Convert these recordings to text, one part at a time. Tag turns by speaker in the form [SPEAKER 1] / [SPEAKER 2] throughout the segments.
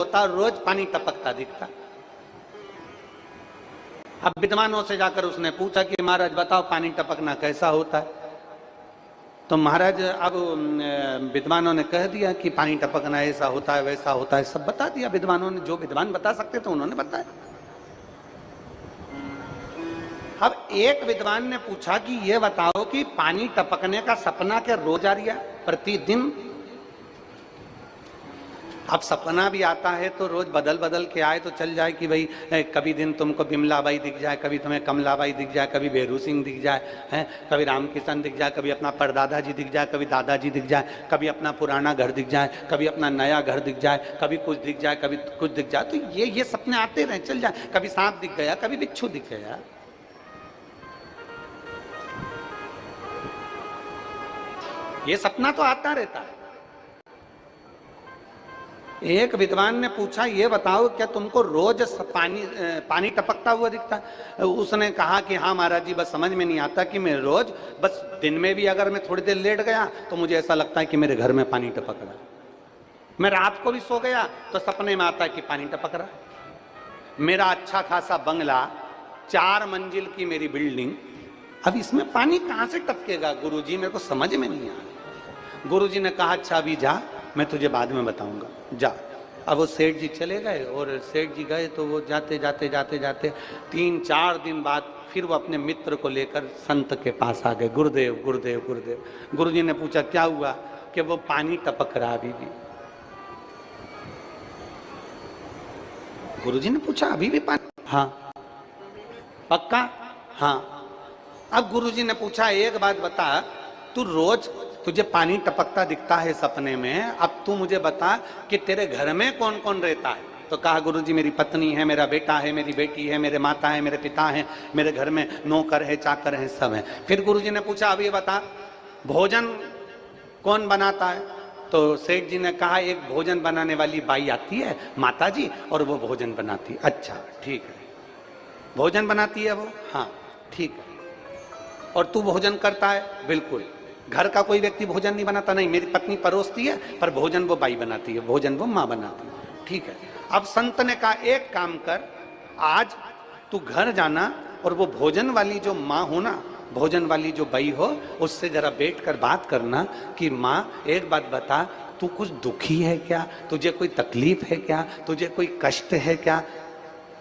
[SPEAKER 1] होता, रोज पानी टपकता दिखता। अब विद्वानों से जाकर उसने पूछा कि महाराज बताओ पानी टपकना कैसा होता है। तो महाराज अब विद्वानों ने कह दिया कि पानी टपकना ऐसा होता है वैसा होता है, सब बता दिया विद्वानों ने, जो विद्वान बता सकते थे उन्होंने बताया। अब एक विद्वान ने पूछा कि यह बताओ कि पानी टपकने का सपना क्या रोज आ रहा है, प्रतिदिन? अब सपना भी आता है तो रोज बदल बदल के आए तो चल जाए कि भाई कभी दिन तुमको बिमलाबाई दिख जाए, कभी तुम्हें कमलाबाई दिख जाए, कभी बेरू सिंह दिख जाए, हैं, कभी रामकिशन दिख जाए, कभी अपना परदादा जी दिख जाए, कभी दादाजी दिख जाए, कभी अपना पुराना घर दिख जाए, कभी अपना नया घर दिख जाए, कभी कुछ दिख जाए, कभी कुछ दिख जाए। तो ये सपने आते रहे, चल जाए। कभी सांप दिख गया, कभी बिच्छू दिख गया। ये सपना तो आता रहता है। एक विद्वान ने पूछा ये बताओ क्या तुमको रोज पानी टपकता हुआ दिखता है? उसने कहा कि हाँ महाराज जी, बस समझ में नहीं आता कि मैं रोज, बस दिन में भी अगर मैं थोड़ी देर लेट गया तो मुझे ऐसा लगता है कि मेरे घर में पानी टपक रहा है। मैं रात को भी सो गया तो सपने में आता है कि पानी टपक रहा है। मेरा अच्छा खासा बंगला, 4 मंजिल की मेरी बिल्डिंग, अब इसमें पानी कहाँ से टपकेगा गुरुजी, मेरे को समझ में नहीं आया। गुरुजी ने कहा अच्छा अभी जा, मैं तुझे बाद में बताऊंगा, जा। अब वो सेठ जी चले गए और सेठ जी गए तो वो जाते जाते जाते जाते 3-4 दिन बाद फिर वो अपने मित्र को लेकर संत के पास आ गए। गुरुदेव गुरुदेव गुरुदेव। गुरुजी ने पूछा क्या हुआ? कि वो पानी टपक रहा अभी भी। गुरुजी ने पूछा अभी भी पानी? हाँ। पक्का? हाँ। अब गुरुजी ने पूछा एक बात बता, तू रोज तुझे पानी टपकता दिखता है सपने में, अब तू मुझे बता कि तेरे घर में कौन कौन रहता है? तो कहा गुरुजी मेरी पत्नी है, मेरा बेटा है, मेरी बेटी है, मेरे माता है, मेरे पिता है, मेरे घर में नौकर है, चाकर है, सब है। फिर गुरुजी ने पूछा अब ये बता भोजन कौन बनाता है? तो सेठ जी ने कहा एक भोजन बनाने वाली बाई आती है माता जी, और वो भोजन बनाती है। अच्छा ठीक है, भोजन बनाती है वो? हाँ ठीक है। और तू भोजन करता है? बिल्कुल। घर का कोई व्यक्ति भोजन नहीं बनाता? नहीं, मेरी पत्नी परोसती है, पर भोजन वो बाई बनाती है, भोजन वो माँ बनाती है। ठीक है। अब संत ने कहा एक काम कर, आज तू घर जाना और वो भोजन वाली जो माँ हो ना, भोजन वाली जो बाई हो, उससे जरा बैठ कर बात करना कि माँ एक बात बता, तू कुछ दुखी है क्या? तुझे कोई तकलीफ है क्या? तुझे कोई कष्ट है क्या?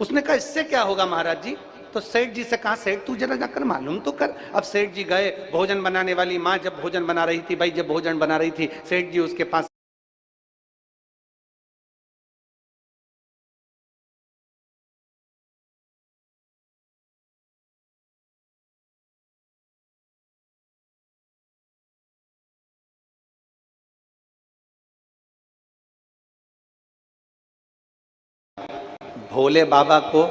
[SPEAKER 1] उसने कहा इससे क्या होगा महाराज जी? तो सेठ जी से कहा सेठ तू जरा जाकर मालूम तो कर। अब सेठ जी गए, भोजन बनाने वाली माँ जब भोजन बना रही थी, भाई जब भोजन बना रही थी, सेठ जी उसके पास भोले बाबा को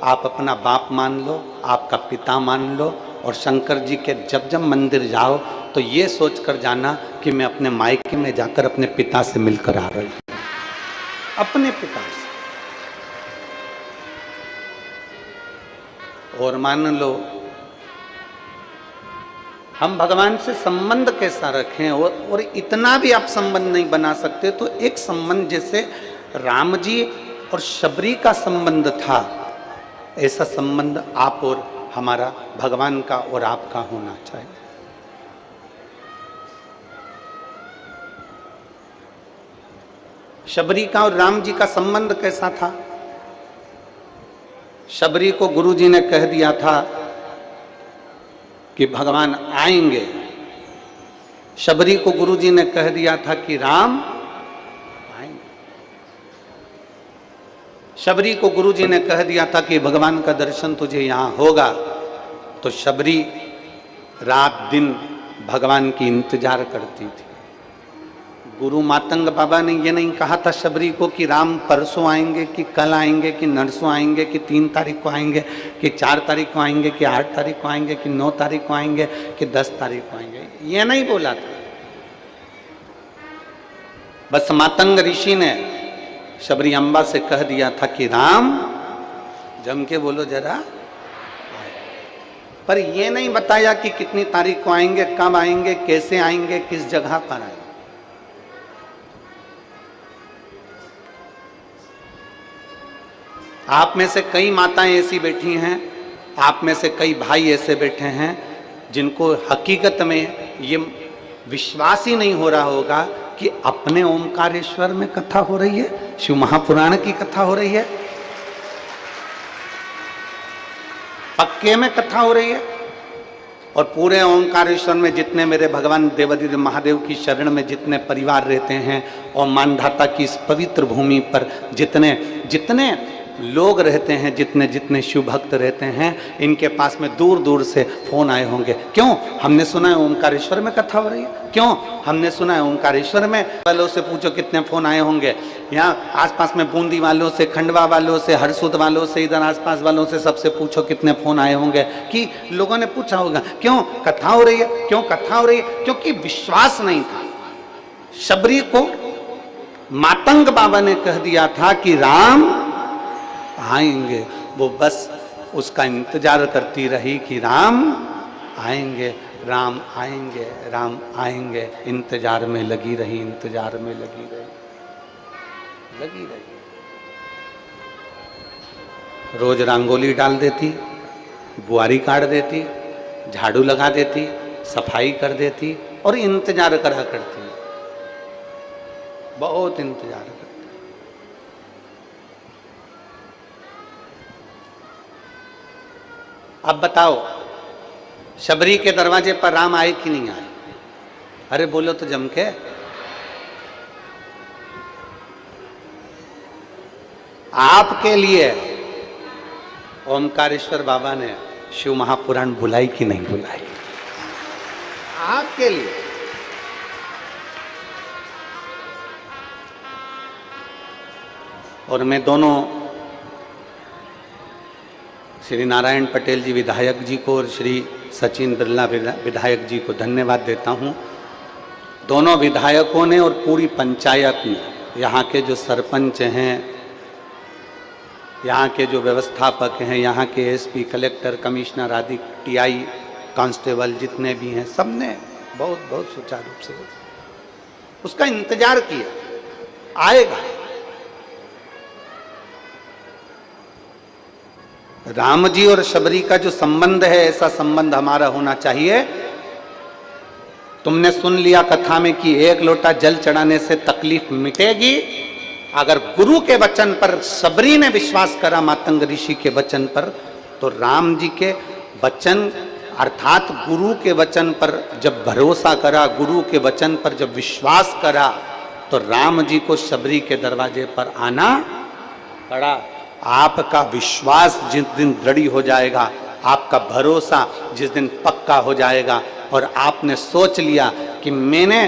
[SPEAKER 1] आप अपना बाप मान लो, आपका पिता मान लो, और शंकर जी के जब जब मंदिर जाओ तो ये सोच कर जाना कि मैं अपने मायके में जाकर अपने पिता से मिलकर आ रही हूँ, अपने पिता से। और मान लो हम भगवान से संबंध कैसा रखें, और इतना भी आप संबंध नहीं बना सकते तो एक संबंध जैसे राम जी और शबरी का संबंध था, ऐसा संबंध आप और हमारा भगवान का और आपका होना चाहिए। शबरी का और राम जी का संबंध कैसा था? शबरी को गुरुजी ने कह दिया था कि भगवान आएंगे। शबरी को गुरुजी ने कह दिया था कि राम आएंगे। शबरी को गुरुजी ने कह दिया था कि भगवान का दर्शन तुझे यहां होगा। तो शबरी रात दिन भगवान की इंतजार करती थी। गुरु मातंग बाबा ने ये नहीं कहा था शबरी को कि राम परसों आएंगे, कि कल आएंगे, कि नरसों आएंगे, कि 3 तारीख को आएंगे, कि 4 तारीख को आएंगे, कि 8 तारीख को आएंगे, कि 9 तारीख को आएंगे, कि 10 तारीख को आएंगे, ये नहीं बोला था। बस मातंग ऋषि ने शबरी अम्बा से कह दिया था कि राम, जम के बोलो जरा, पर ये नहीं बताया कि कितनी तारीख को आएंगे, कब आएंगे, कैसे आएंगे, किस जगह पर आएंगे। आप में से कई माताएं ऐसी बैठी हैं, आप में से कई भाई ऐसे बैठे हैं जिनको हकीकत में ये विश्वास ही नहीं हो रहा होगा कि अपने ओमकारेश्वर में कथा हो रही है, शिव महापुराण की कथा हो रही है, पक्के में कथा हो रही है। और पूरे ओमकारेश्वर में जितने मेरे भगवान देवाधिदेव महादेव की शरण में जितने परिवार रहते हैं और मानधाता की इस पवित्र भूमि पर जितने जितने लोग रहते हैं, जितने जितने शिव भक्त रहते हैं, इनके पास में दूर दूर से फोन आए होंगे। क्यों? हमने सुना है ओमकारेश्वर में कथा हो रही है। क्यों? हमने सुना है ओमकारेश्वर में। वालों से पूछो कितने फोन आए होंगे। यहाँ आसपास में बूंदी वालों से, खंडवा वालों से, हरसूद वालों से, इधर आसपास वालों से सबसे पूछो कितने फोन आए होंगे कि लोगों ने पूछा होगा क्यों कथा हो रही है, क्यों कथा हो रही है? क्योंकि विश्वास नहीं था। शबरी को मातंग बाबा ने कह दिया था कि राम आएंगे, वो बस उसका इंतजार करती रही कि राम आएंगे, राम आएंगे, राम आएंगे। इंतजार में लगी रही, इंतजार में लगी रही। रोज रंगोली डाल देती, बुआरी काट देती, झाड़ू लगा देती, सफाई कर देती और इंतजार करा करती, बहुत इंतजार करती। अब बताओ शबरी के दरवाजे पर राम आए कि नहीं आए? अरे बोलो तो जम के। आपके लिए ओमकारेश्वर बाबा ने शिव महापुराण बुलाई कि नहीं बुलाई? आपके लिए। और मैं दोनों श्री नारायण पटेल जी विधायक जी को और श्री सचिन बिरला विधायक जी को धन्यवाद देता हूं। दोनों विधायकों ने और पूरी पंचायत ने, यहाँ के जो सरपंच हैं, यहाँ के जो व्यवस्थापक हैं, यहाँ के एसपी, कलेक्टर, कमिश्नर आदि, टीआई, कांस्टेबल जितने भी हैं, सबने बहुत बहुत सुचारू रूप से उसका इंतजार किया, आएगा। राम जी और शबरी का जो संबंध है, ऐसा संबंध हमारा होना चाहिए। तुमने सुन लिया कथा में कि एक लोटा जल चढ़ाने से तकलीफ मिटेगी। अगर गुरु के वचन पर शबरी ने विश्वास करा, मातंग ऋषि के वचन पर, तो राम जी के वचन अर्थात गुरु के वचन पर जब भरोसा करा, गुरु के वचन पर जब विश्वास करा, तो राम जी को शबरी के दरवाजे पर आना पड़ा। आपका विश्वास जिस दिन दृढ़ हो जाएगा, आपका भरोसा जिस दिन पक्का हो जाएगा और आपने सोच लिया कि मैंने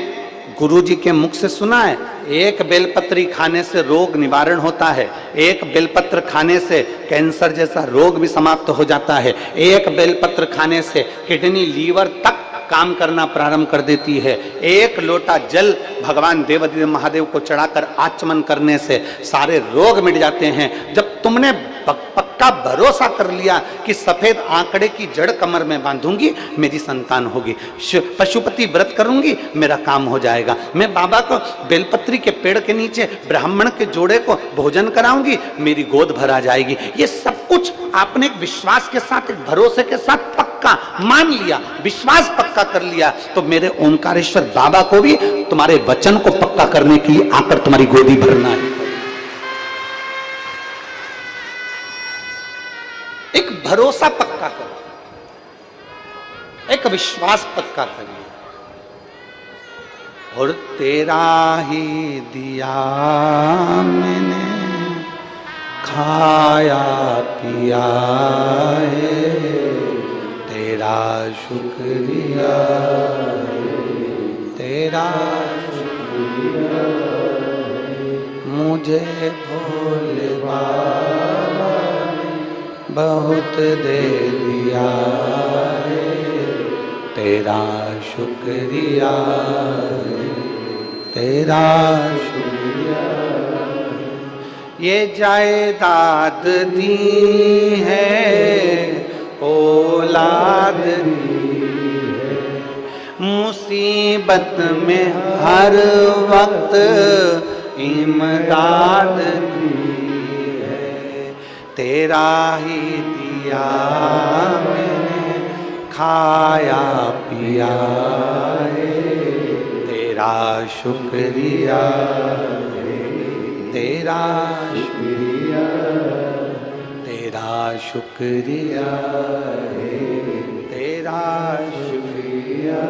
[SPEAKER 1] गुरुजी के मुख से सुना है, एक बेलपत्री खाने से रोग निवारण होता है, एक बेलपत्र खाने से कैंसर जैसा रोग भी समाप्त हो जाता है, एक बेलपत्र खाने से किडनी, लीवर तक काम करना प्रारंभ कर देती है, एक लोटा जल भगवान देवाधिदेव महादेव को चढ़ाकर आचमन करने से सारे रोग मिट जाते हैं। जब तुमने पक्का भरोसा कर लिया कि सफेद आंकड़े की जड़ कमर में बांधूंगी, मेरी संतान होगी, पशुपति व्रत करूंगी, मेरा काम हो जाएगा, मैं बाबा को बेलपत्री के पेड़ के नीचे ब्राह्मण के जोड़े को भोजन कराऊंगी, मेरी गोद भरा जाएगी, ये सब कुछ आपने एक विश्वास के साथ, एक भरोसे के साथ पक्का मान लिया, विश्वास पक्का कर लिया, तो मेरे ओमकारेश्वर बाबा को भी तुम्हारे वचन को पक्का करने के लिए आकर तुम्हारी गोदी भरना है। एक भरोसा पक्का करो, एक विश्वास पक्का करिए। और तेरा ही दिया मैंने खाया पिया है, तेरा शुक्रिया, तेरा शुक्रिया, मुझे भोले बाबा बहुत दे दिया है, तेरा शुक्रिया, तेरा शुक्रिया। ये जायदाद दी है, औलाद दी है, मुसीबत में हर वक्त इमदाद दी है, तेरा ही दिया मैंने खाया पिया रे, तेरा शुक्रिया तेरा शुक्रिया तेरा शुक्रिया तेरा शुक्रिया।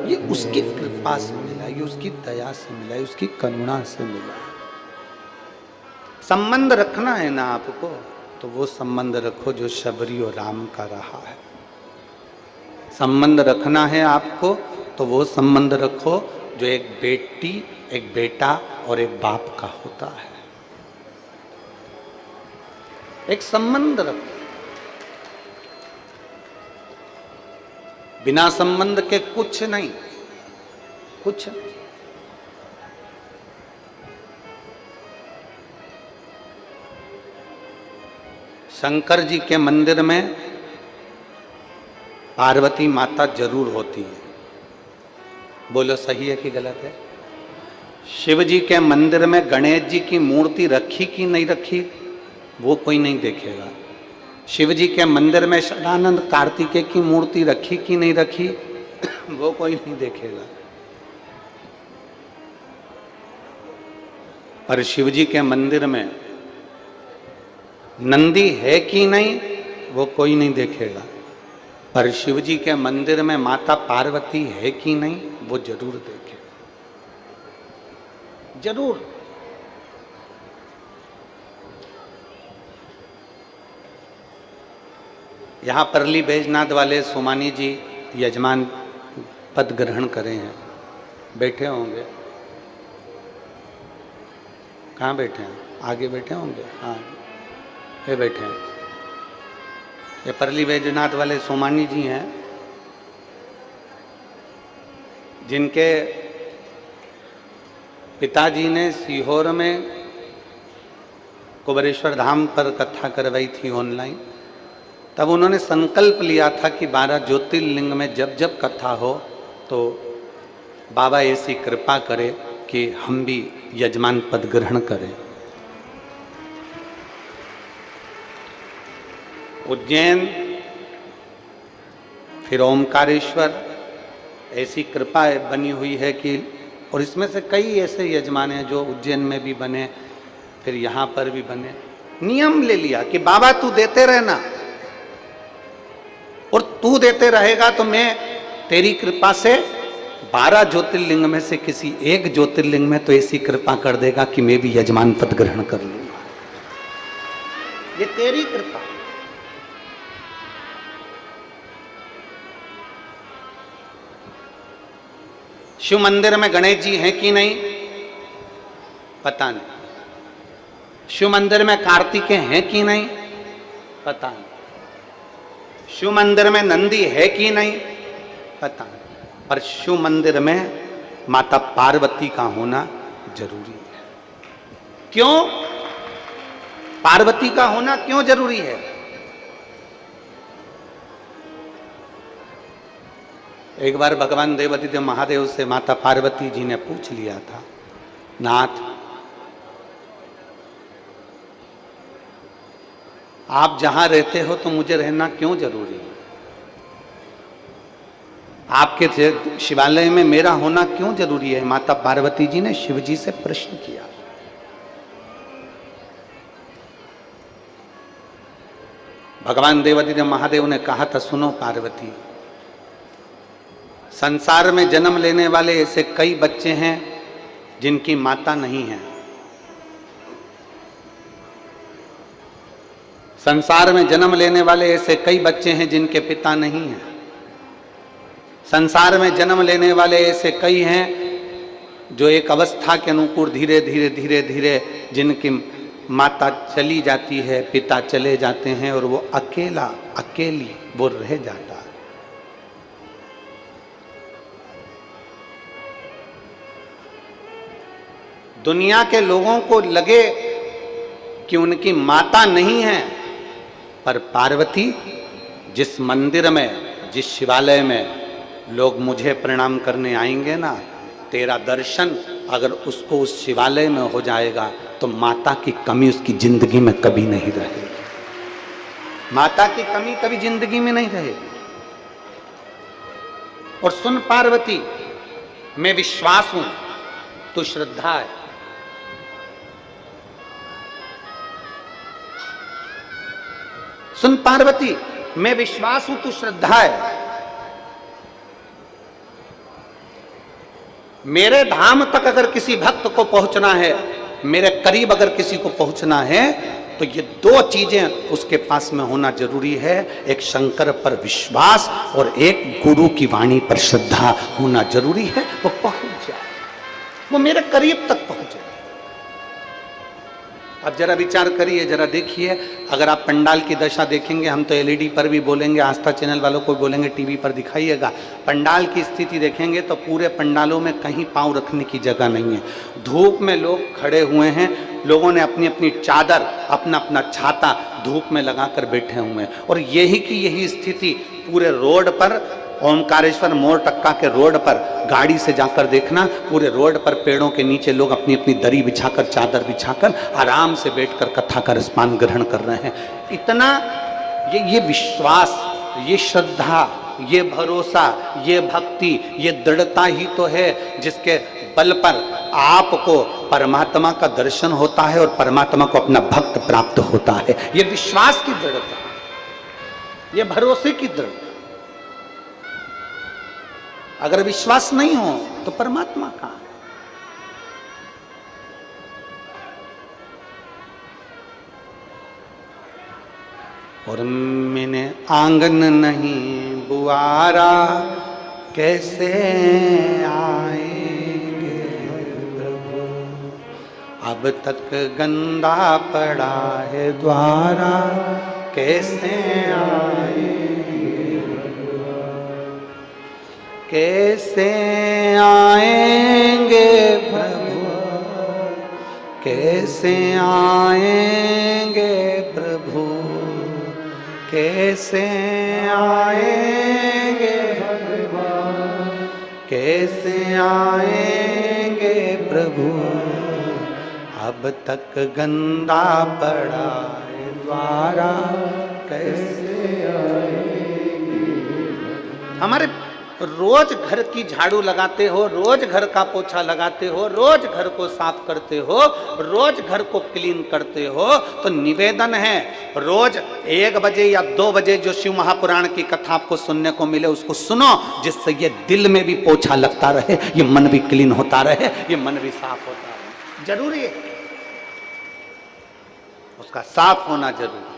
[SPEAKER 1] ये उसकी कृपा से मिला, ये उसकी दया से मिला, ये उसकी करुणा से मिला। संबंध रखना है ना आपको, तो वो संबंध रखो जो शबरी और राम का रहा है। संबंध रखना है आपको, तो वो संबंध रखो जो एक बेटी, एक बेटा और एक बाप का होता है। एक संबंध रखो। बिना संबंध के कुछ नहीं, कुछ नहीं। शंकर जी के मंदिर में पार्वती माता जरूर होती है, बोलो सही है कि गलत है? शिव जी के मंदिर में गणेश जी की मूर्ति रखी कि नहीं रखी, वो कोई नहीं देखेगा। शिव जी के मंदिर में सदानंद कार्तिकेय की मूर्ति रखी कि नहीं रखी, वो कोई नहीं देखेगा। पर शिव जी के मंदिर में नंदी है कि नहीं, वो कोई नहीं देखेगा। पर शिव जी के मंदिर में माता पार्वती है कि नहीं, वो जरूर देखेगा, जरूर। यहाँ परली बैजनाथ वाले सोमानी जी यजमान पद ग्रहण करे हैं, बैठे होंगे। कहाँ बैठे हैं? आगे बैठे होंगे। हाँ, ये बैठे हैं। ये परली बैजनाथ वाले सोमानी जी हैं, जिनके पिताजी ने सीहोर में कुबेरेश्वर धाम पर कथा करवाई थी ऑनलाइन। तब उन्होंने संकल्प लिया था कि 12 ज्योतिर्लिंग में जब जब कथा हो तो बाबा ऐसी कृपा करे कि हम भी यजमान पद ग्रहण करें। उज्जैन, फिर ओमकारेश्वर, ऐसी कृपा बनी हुई है कि, और इसमें से कई ऐसे यजमान हैं जो उज्जैन में भी बने, फिर यहाँ पर भी बने। नियम ले लिया कि बाबा तू देते रहना, और तू देते रहेगा तो मैं तेरी कृपा से 12 ज्योतिर्लिंग में से किसी एक ज्योतिर्लिंग में तो ऐसी कृपा कर देगा कि मैं भी यजमान पद ग्रहण कर लूंगा। ये तेरी कृपा। शिव मंदिर में गणेश जी हैं कि नहीं, पता नहीं। शिव मंदिर में कार्तिकेय हैं कि नहीं, पता नहीं। शिव मंदिर में नंदी है कि नहीं, पता नहीं। पर शिव मंदिर में माता पार्वती का होना जरूरी है। क्यों पार्वती का होना क्यों जरूरी है? एक बार भगवान देवादिदेव महादेव से माता पार्वती जी ने पूछ लिया था, नाथ आप जहां रहते हो तो मुझे रहना क्यों जरूरी है? आपके शिवालय में मेरा होना क्यों जरूरी है? माता पार्वती जी ने शिव जी से प्रश्न किया। भगवान देवादिदेव महादेव ने कहा था, सुनो पार्वती, संसार में जन्म लेने वाले ऐसे कई बच्चे हैं जिनकी माता नहीं है। संसार में जन्म लेने वाले ऐसे कई बच्चे हैं जिनके पिता नहीं हैं। संसार में जन्म लेने वाले ऐसे कई हैं जो एक अवस्था के अनुकूल धीरे धीरे धीरे धीरे जिनकी माता चली जाती है, पिता चले जाते हैं और वो अकेला अकेली वो रह जाता है। दुनिया के लोगों को लगे कि उनकी माता नहीं है, पर पार्वती जिस मंदिर में, जिस शिवालय में लोग मुझे प्रणाम करने आएंगे ना, तेरा दर्शन अगर उसको उस शिवालय में हो जाएगा तो माता की कमी उसकी जिंदगी में कभी नहीं रहेगी। माता की कमी कभी जिंदगी में नहीं रहेगी। और सुन पार्वती, मैं विश्वास हूं, तू श्रद्धा है। सुन पार्वती, मैं विश्वास हूं, तू श्रद्धा है। मेरे धाम तक अगर किसी भक्त को पहुंचना है, मेरे करीब अगर किसी को पहुंचना है, तो ये दो चीजें उसके पास में होना जरूरी है। एक शंकर पर विश्वास और एक गुरु की वाणी पर श्रद्धा होना जरूरी है। वो पहुंच जाए, वो मेरे करीब तक पहुंचे। अब जरा विचार करिए, जरा देखिए, अगर आप पंडाल की दशा देखेंगे, हम तो एलईडी पर भी बोलेंगे, आस्था चैनल वालों को बोलेंगे, टीवी पर दिखाइएगा, पंडाल की स्थिति देखेंगे तो पूरे पंडालों में कहीं पांव रखने की जगह नहीं है। धूप में लोग खड़े हुए हैं, लोगों ने अपनी अपनी चादर, अपना अपना छाता धूप में लगाकर बैठे हुए हैं। और यही की यही स्थिति पूरे रोड पर, ओमकारेश्वर मोड़ टक्का के रोड पर गाड़ी से जाकर देखना, पूरे रोड पर पेड़ों के नीचे लोग अपनी अपनी दरी बिछाकर, चादर बिछाकर आराम से बैठकर कथा का रसपान ग्रहण कर रहे हैं। इतना ये विश्वास, ये श्रद्धा, ये भरोसा, ये भक्ति, ये दृढ़ता ही तो है जिसके बल पर आपको परमात्मा का दर्शन होता है और परमात्मा को अपना भक्त प्राप्त होता है। ये विश्वास की दृढ़ता, ये भरोसे की दृढ़ता। अगर विश्वास नहीं हो तो परमात्मा कहां है? और मैंने आंगन नहीं बुआरा, कैसे आएंगे प्रभु, अब तक गंदा पड़ा है द्वारा, कैसे आएंगे, कैसे आएंगे प्रभु, कैसे आएंगे प्रभु, कैसे आएंगे भगवान, कैसे आएंगे प्रभु, अब तक गंदा पड़ा है द्वारा, कैसे आएंगे। हमारे रोज घर की झाड़ू लगाते हो, रोज घर का पोछा लगाते हो, रोज घर को साफ करते हो, रोज घर को क्लीन करते हो, तो निवेदन है रोज 1 बजे या 2 बजे जो शिव महापुराण की कथा आपको सुनने को मिले उसको सुनो, जिससे ये दिल में भी पोछा लगता रहे, ये मन भी क्लीन होता रहे, ये मन भी साफ होता रहे। जरूरी है, उसका साफ होना जरूरी है।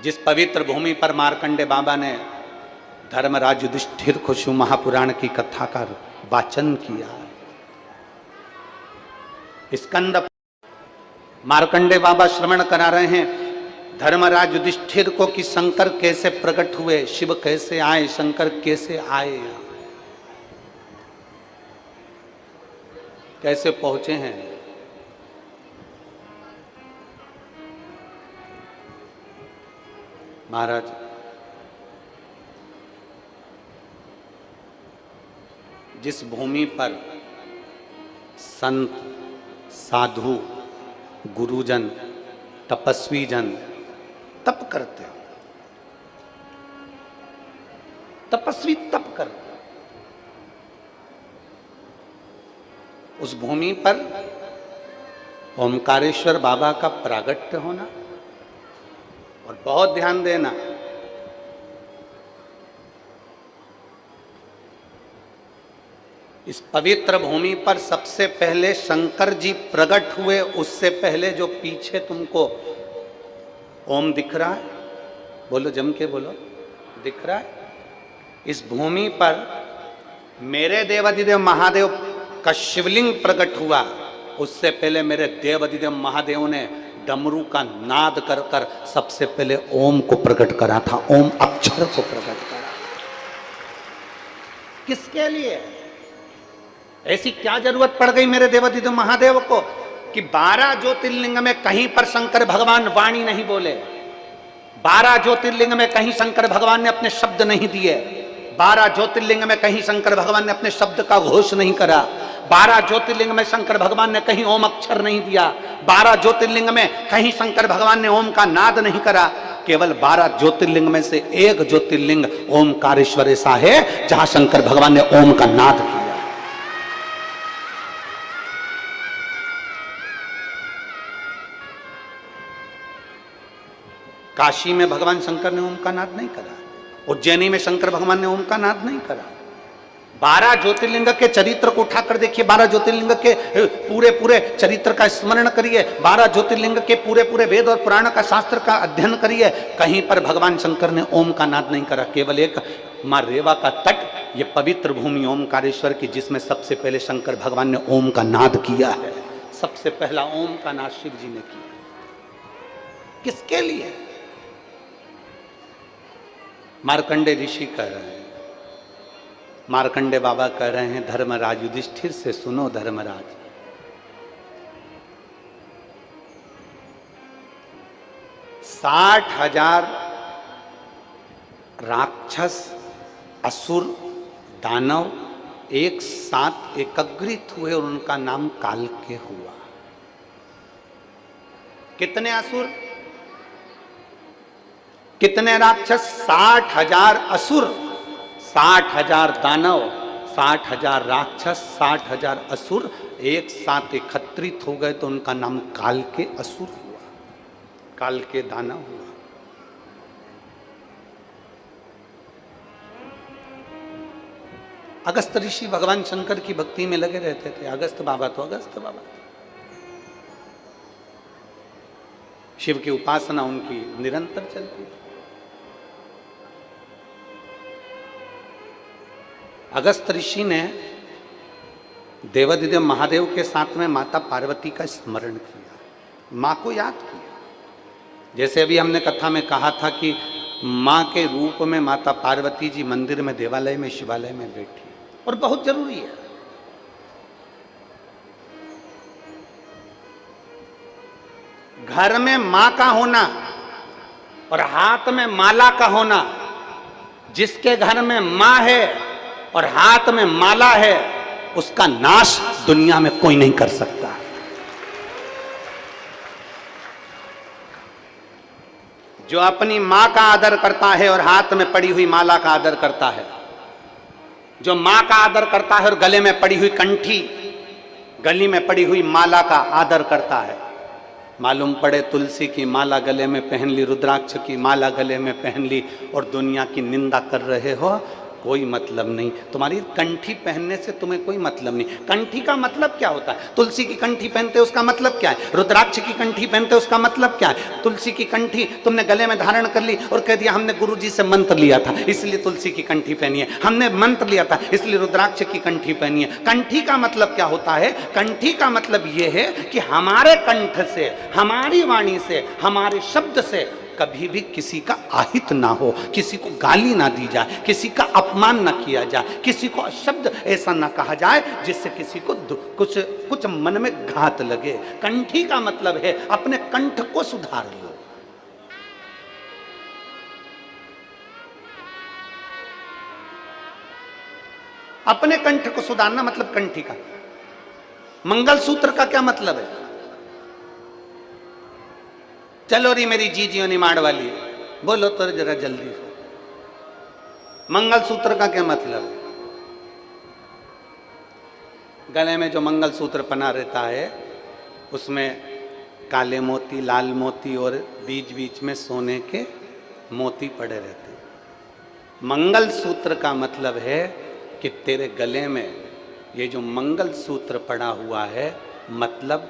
[SPEAKER 1] जिस पवित्र भूमि पर मार्कंडे बाबा ने धर्मराज युधिष्ठिर को शिव महापुराण की कथा का वाचन किया, स्कंद मार्कंडे बाबा श्रवण करा रहे हैं धर्मराज युधिष्ठिर को कि शंकर कैसे प्रकट हुए, शिव कैसे आए, शंकर कैसे आए, कैसे पहुंचे हैं। महाराज जिस भूमि पर संत, साधु, गुरुजन, तपस्वी जन तप करते हो, तपस्वी तप करते, उस भूमि पर ओमकारेश्वर बाबा का प्रागट्य होना। और बहुत ध्यान देना, इस पवित्र भूमि पर सबसे पहले शंकर जी प्रकट हुए, उससे पहले जो पीछे तुमको ओम दिख रहा है, बोलो जम के बोलो, दिख रहा है, इस भूमि पर मेरे देवाधिदेव महादेव का शिवलिंग प्रकट हुआ, उससे पहले मेरे देवाधिदेव महादेव ने डमरू का नाद कर कर सबसे पहले ओम को प्रकट करा था, ओम अक्षर को प्रकट करा। किसके लिए? ऐसी क्या जरूरत पड़ गई मेरे देवाधिदेव महादेव को कि 12 ज्योतिर्लिंग में कहीं पर शंकर भगवान वाणी नहीं बोले, 12 ज्योतिर्लिंग में कहीं शंकर भगवान ने अपने शब्द नहीं दिए, 12 ज्योतिर्लिंग में कहीं शंकर भगवान ने अपने शब्द का घोष नहीं करा, 12 ज्योतिर्लिंग में शंकर भगवान ने कहीं ओम अक्षर नहीं दिया, 12 ज्योतिर्लिंग में कहीं शंकर भगवान ने ओम का नाद नहीं करा। केवल 12 ज्योतिर्लिंग में से एक ज्योतिर्लिंग ओमकारेश्वर ऐसा है जहां शंकर भगवान ने ओम का नाद किया। काशी में भगवान शंकर ने ओम का नाद नहीं करा, उज्जैनी में शंकर भगवान ने ओम का नाद नहीं करा। 12 ज्योतिर्लिंग के चरित्र को उठाकर देखिए, 12 ज्योतिर्लिंग के पूरे पूरे चरित्र का स्मरण करिए, 12 ज्योतिर्लिंग के पूरे पूरे वेद और पुराण का शास्त्र का अध्ययन करिए, कहीं पर भगवान शंकर ने ओम का नाद नहीं करा। केवल एक मां रेवा का तट, ये पवित्र भूमि ओमकारेश्वर की, जिसमें सबसे पहले शंकर भगवान ने ओम का नाद किया है। सबसे पहला ओम का नाद शिव जी ने किया। किसके लिए? मार्कंडे ऋषि कह रहे हैं, मार्कंडे बाबा कह रहे हैं, धर्मराज युधिष्ठिर से सुनो धर्मराज, 60,000 राक्षस असुर दानव एक साथ एकत्रित हुए और उनका नाम कालके हुआ। कितने असुर, कितने राक्षस? 60,000 असुर, 60,000 दानव, 60,000 राक्षस, 60,000 असुर एक साथ एकत्रित हो गए तो उनका नाम काल के असुर हुआ, काल के दानव हुआ। अगस्त ऋषि भगवान शंकर की भक्ति में लगे रहते थे। अगस्त बाबा तो अगस्त बाबा, शिव की उपासना उनकी निरंतर चलती थी। अगस्त ऋषि ने देवाधिदेव महादेव के साथ में माता पार्वती का स्मरण किया, मां को याद किया। जैसे अभी हमने कथा में कहा था कि मां के रूप में माता पार्वती जी मंदिर में, देवालय में, शिवालय में बैठी, और बहुत जरूरी है। घर में मां का होना और हाथ में माला का होना, जिसके घर में मां है और हाथ में माला है, उसका नाश दुनिया में कोई नहीं कर सकता। जो अपनी मां का आदर करता है और हाथ में पड़ी हुई माला का आदर करता है, जो मां का आदर करता है और गले में पड़ी हुई कंठी, गली में पड़ी हुई माला का आदर करता है, मालूम पड़े तुलसी की माला गले में पहन ली, रुद्राक्ष की माला गले में पहन ली और दुनिया की निंदा कर रहे हो, कोई मतलब नहीं। तुम्हारी कंठी पहनने से तुम्हें कोई मतलब नहीं। कंठी का मतलब क्या होता है? तुलसी की कंठी पहनते उसका मतलब क्या है? रुद्राक्ष की कंठी पहनते उसका मतलब क्या है? तुलसी की कंठी तुमने गले में धारण कर ली और कह दिया हमने गुरुजी से मंत्र लिया था इसलिए तुलसी की कंठी पहनी है, हमने मंत्र लिया था इसलिए रुद्राक्ष की कंठी पहनी है। कंठी का मतलब क्या होता है? कंठी का मतलब यह है कि हमारे कंठ से, हमारी वाणी से, हमारे शब्द से कभी भी किसी का आहित ना हो, किसी को गाली ना दी जाए, किसी का अपमान ना किया जाए, किसी को शब्द ऐसा ना कहा जाए जिससे किसी को कुछ मन में घात लगे। कंठी का मतलब है अपने कंठ को सुधार लो। अपने कंठ को सुधारना मतलब कंठी का। मंगलसूत्र का क्या मतलब है? चलो री मेरी जीजियो निमाड़ वाली, बोलो तो जरा जल्दी से। मंगलसूत्र का क्या मतलब है? गले में जो मंगलसूत्र पहना रहता है उसमें काले मोती, लाल मोती और बीच बीच में सोने के मोती पड़े रहते हैं। मंगलसूत्र का मतलब है कि तेरे गले में ये जो मंगलसूत्र पड़ा हुआ है, मतलब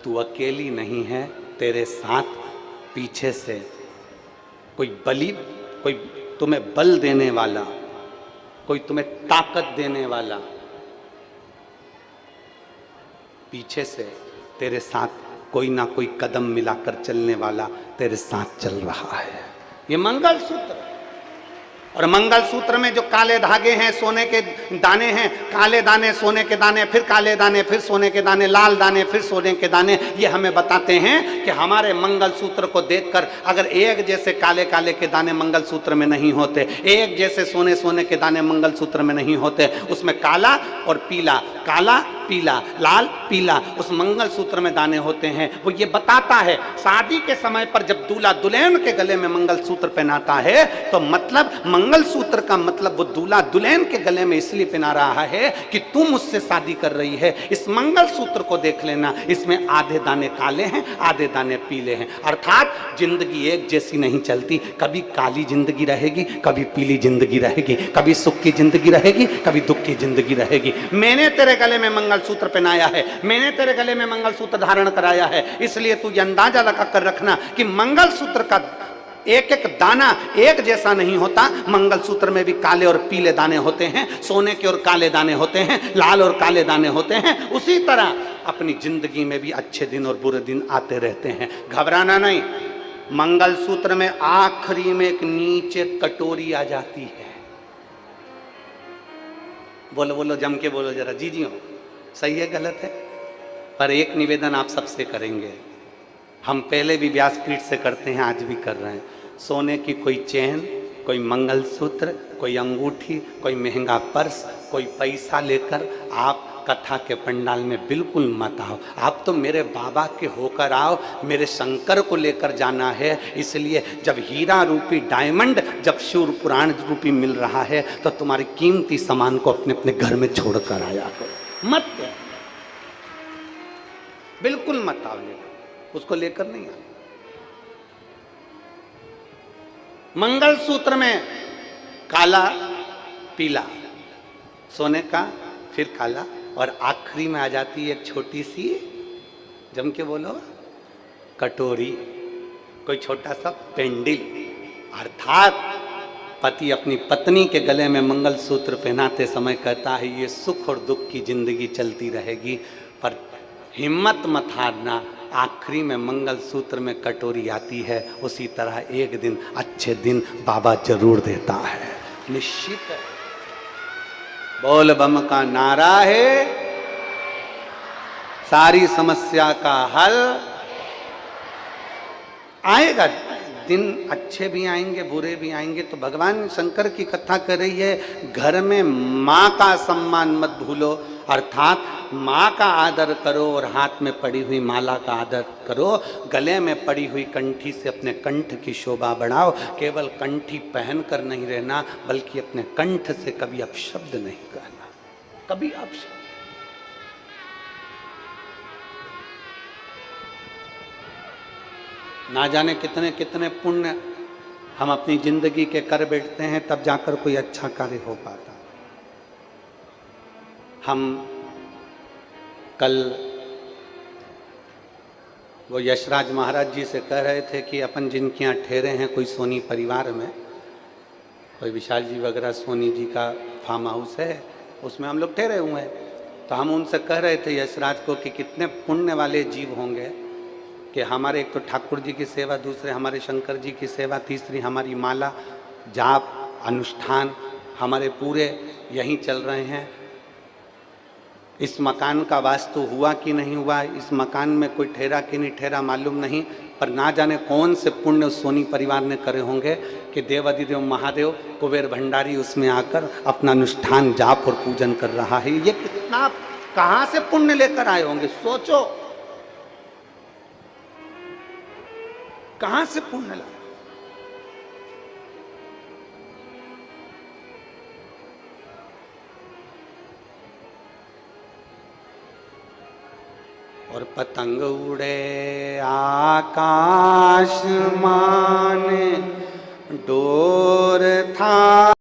[SPEAKER 1] तू अकेली नहीं है, तेरे साथ पीछे से कोई तुम्हें बल देने वाला, कोई तुम्हें ताकत देने वाला, पीछे से तेरे साथ कोई ना कोई कदम मिलाकर चलने वाला तेरे साथ चल रहा है। ये मंगलसूत्र। और मंगलसूत्र में जो काले धागे हैं, सोने के दाने हैं, काले दाने सोने के दाने, फिर काले दाने, फिर सोने के दाने, लाल दाने, फिर सोने के दाने, ये हमें बताते हैं कि हमारे मंगलसूत्र को देखकर अगर एक जैसे काले काले के दाने मंगलसूत्र में नहीं होते, एक जैसे सोने सोने के दाने मंगलसूत्र में नहीं होते, उसमें काला और पीला, काला पीला, लाल पीला उस मंगलसूत्र में दाने होते हैं। वो ये बताता है शादी के समय पर जब दूल्हा दुल्हन के गले में मंगलसूत्र पहनाता है तो मतलब मंगलसूत्र का मतलब वो दूल्हा दुल्हन के गले में इसलिए पहना रहा है कि तुम मुझसे शादी कर रही है। इस मंगलसूत्र को देख लेना, इसमें आधे दाने काले हैं, आधे दाने पीले हैं, अर्थात जिंदगी एक जैसी नहीं चलती। कभी काली जिंदगी रहेगी, कभी पीली जिंदगी रहेगी, कभी सुख की जिंदगी रहेगी, कभी दुख की जिंदगी रहेगी। मैंने तेरे गले में मंगलसूत्र पहनाया है, मैंने तेरे गले में मंगलसूत्र धारण कराया है, इसलिए तू ये अंदाजा लगा कर रखना कि मंगलसूत्र का एक एक दाना एक जैसा नहीं होता। मंगलसूत्र में भी काले और पीले दाने होते हैं, सोने के और काले दाने होते हैं, लाल और काले दाने होते हैं। उसी तरह अपनी जिंदगी में भी अच्छे दिन और बुरे दिन आते रहते हैं, घबराना नहीं। मंगलसूत्र में आखिरी में एक नीचे कटोरी आ जाती है। बोलो बोलो, जम के बोलो जरा, जी हो, सही है गलत है? पर एक निवेदन आप सबसे करेंगे, हम पहले भी व्यासपीठ से करते हैं, आज भी कर रहे हैं। सोने की कोई चेन, कोई मंगलसूत्र, कोई अंगूठी, कोई महंगा पर्स, कोई पैसा लेकर आप कथा के पंडाल में बिल्कुल मत आओ। आप तो मेरे बाबा के होकर आओ, मेरे शंकर को लेकर जाना है। इसलिए जब हीरा रूपी डायमंड, जब शिव पुराण रूपी मिल रहा है तो तुम्हारी कीमती सामान को अपने अपने घर में छोड़कर आया करो, मत बिल्कुल मत आओ, उसको लेकर नहीं आओ। मंगलसूत्र में काला पीला, सोने का, फिर काला, और आखिरी में आ जाती है एक छोटी सी, जम के बोलो, कटोरी, कोई छोटा सा पेंडिल। अर्थात पति अपनी पत्नी के गले में मंगलसूत्र पहनाते समय कहता है ये सुख और दुख की जिंदगी चलती रहेगी, पर हिम्मत मत हारना, आखिरी में मंगलसूत्र में कटोरी आती है। उसी तरह एक दिन अच्छे दिन बाबा जरूर देता है, निश्चित है। बोल बम का नारा है, सारी समस्या का हल आएगा। दिन अच्छे भी आएंगे, बुरे भी आएंगे। तो भगवान शंकर की कथा कर रही है, घर में माँ का सम्मान मत भूलो, अर्थात माँ का आदर करो और हाथ में पड़ी हुई माला का आदर करो। गले में पड़ी हुई कंठी से अपने कंठ की शोभा बढ़ाओ। केवल कंठी पहनकर नहीं रहना, बल्कि अपने कंठ से कभी अपशब्द नहीं कहना, कभी अपशब्द। ना जाने कितने कितने पुण्य हम अपनी जिंदगी के कर बैठते हैं, तब जाकर कोई अच्छा कार्य हो पाता। हम कल वो यशराज महाराज जी से कह रहे थे कि अपन जिनके यहाँ ठहरे हैं, कोई सोनी परिवार में, कोई विशाल जी वगैरह सोनी जी का फार्म हाउस है, उसमें हम लोग ठहरे हुए हैं। तो हम उनसे कह रहे थे यशराज को कि कितने पुण्य वाले जीव होंगे कि हमारे एक तो ठाकुर जी की सेवा, दूसरे हमारे शंकर जी की सेवा, तीसरी हमारी माला जाप अनुष्ठान हमारे पूरे यहीं चल रहे हैं। इस मकान का वास्तु हुआ कि नहीं हुआ, इस मकान में कोई ठहरा कि नहीं ठहरा मालूम नहीं, पर ना जाने कौन से पुण्य सोनी परिवार ने करे होंगे कि देवाधिदेव महादेव कुबेर भंडारी उसमें आकर अपना अनुष्ठान जाप और पूजन कर रहा है। ये कितना कहाँ से पुण्य लेकर आए होंगे, सोचो कहाँ से पुण्य ला। और पतंग उड़े आकाश मान, डोर था